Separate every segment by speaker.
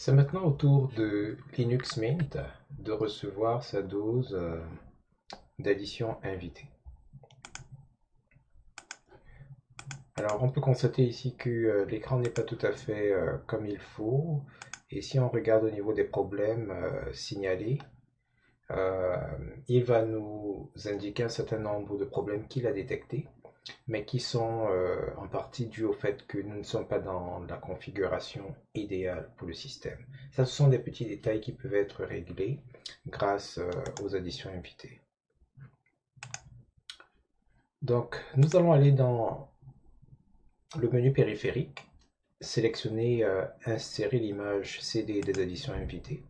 Speaker 1: C'est maintenant au tour de Linux Mint de recevoir sa dose d'addition invitée. Alors on peut constater ici que l'écran n'est pas tout à fait comme il faut. Et si on regarde au niveau des problèmes signalés, euh, il va nous indiquer un certain nombre de problèmes qu'il a détectés, mais qui sont en partie dus au fait que nous ne sommes pas dans la configuration idéale pour le système. Ça, ce sont des petits détails qui peuvent être réglés grâce aux additions invitées. Donc, nous allons aller dans le menu périphérique, sélectionner Insérer l'image CD des additions invitées,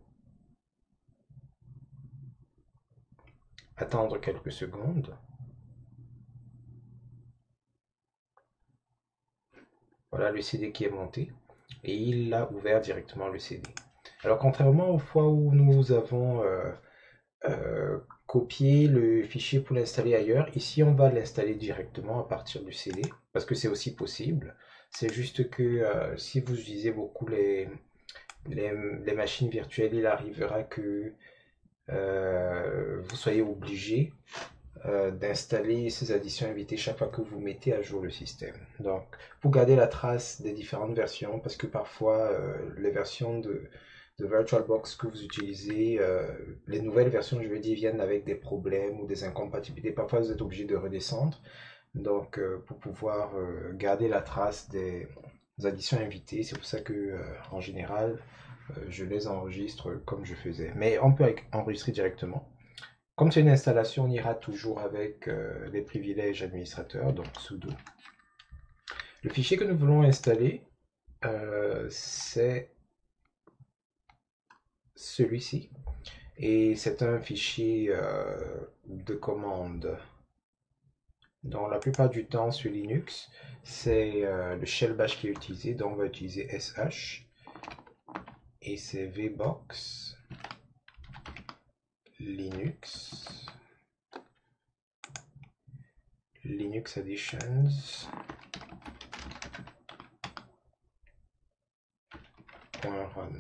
Speaker 1: attendre quelques secondes. Voilà le CD qui est monté et il a ouvert directement le CD. Alors, contrairement aux fois où nous avons copié le fichier pour l'installer ailleurs, ici on va l'installer directement à partir du CD parce que c'est aussi possible. C'est juste que si vous utilisez beaucoup les machines virtuelles, il arrivera que vous soyez obligé d'installer ces additions invitées chaque fois que vous mettez à jour le système. Donc, vous gardez la trace des différentes versions parce que parfois les versions de VirtualBox que vous utilisez, les nouvelles versions, je veux dire, viennent avec des problèmes ou des incompatibilités. Parfois, vous êtes obligé de redescendre. Donc, pour pouvoir garder la trace des additions invitées, c'est pour ça que, en général, je les enregistre comme je faisais. Mais on peut enregistrer directement. Comme c'est une installation, on ira toujours avec les privilèges administrateurs, donc sudo. Le fichier que nous voulons installer, c'est celui-ci. Et c'est un fichier de commande. Dans la plupart du temps sur Linux, c'est le shell bash qui est utilisé, donc on va utiliser sh. Et c'est vbox Linux additions .run.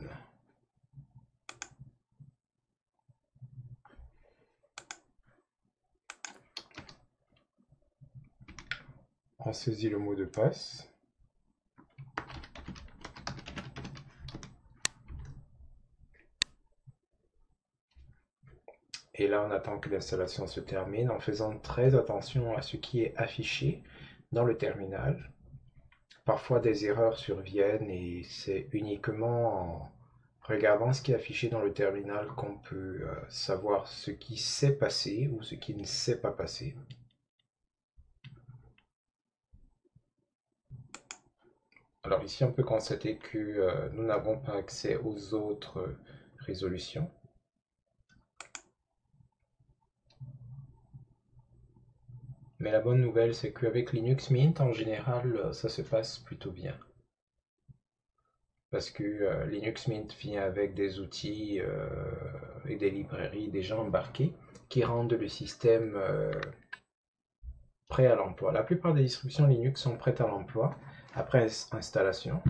Speaker 1: On saisit le mot de passe. Et là, on attend que l'installation se termine en faisant très attention à ce qui est affiché dans le terminal. Parfois, des erreurs surviennent et c'est uniquement en regardant ce qui est affiché dans le terminal qu'on peut savoir ce qui s'est passé ou ce qui ne s'est pas passé. Alors ici, on peut constater que nous n'avons pas accès aux autres résolutions. Mais la bonne nouvelle, c'est qu'avec Linux Mint, en général, ça se passe plutôt bien. Parce que Linux Mint vient avec des outils et des librairies déjà embarquées qui rendent le système prêt à l'emploi. La plupart des distributions Linux sont prêtes à l'emploi après installation.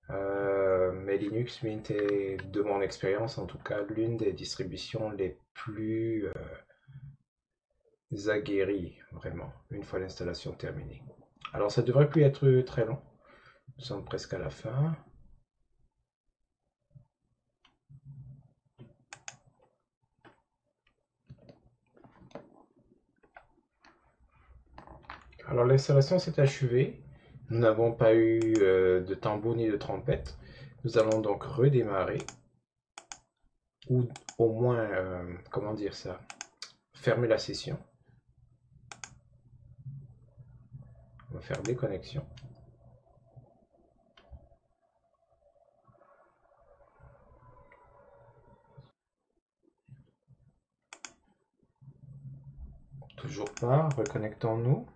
Speaker 1: Mais Linux Mint est, de mon expérience en tout cas, l'une des distributions les plus aguerries, vraiment, une fois l'installation terminée. Alors ça devrait plus être très long. Nous sommes presque à la fin. Alors l'installation s'est achevée. Nous n'avons pas eu de tambour ni de trompette. Nous allons donc redémarrer. Ou au moins, comment dire ça, fermer la session. On va faire déconnexion. Toujours pas, reconnectons-nous.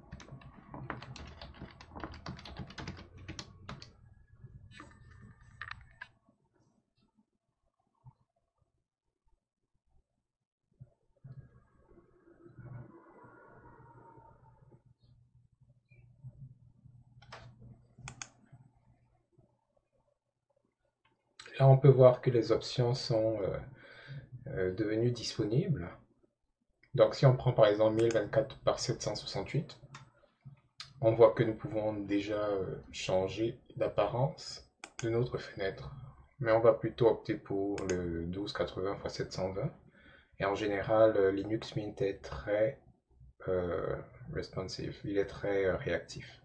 Speaker 1: Là, on peut voir que les options sont devenues disponibles. Donc, si on prend par exemple 1024 par 768, on voit que nous pouvons déjà changer l'apparence de notre fenêtre. Mais on va plutôt opter pour le 1280 x 720. Et en général, Linux Mint est très responsive, il est très réactif.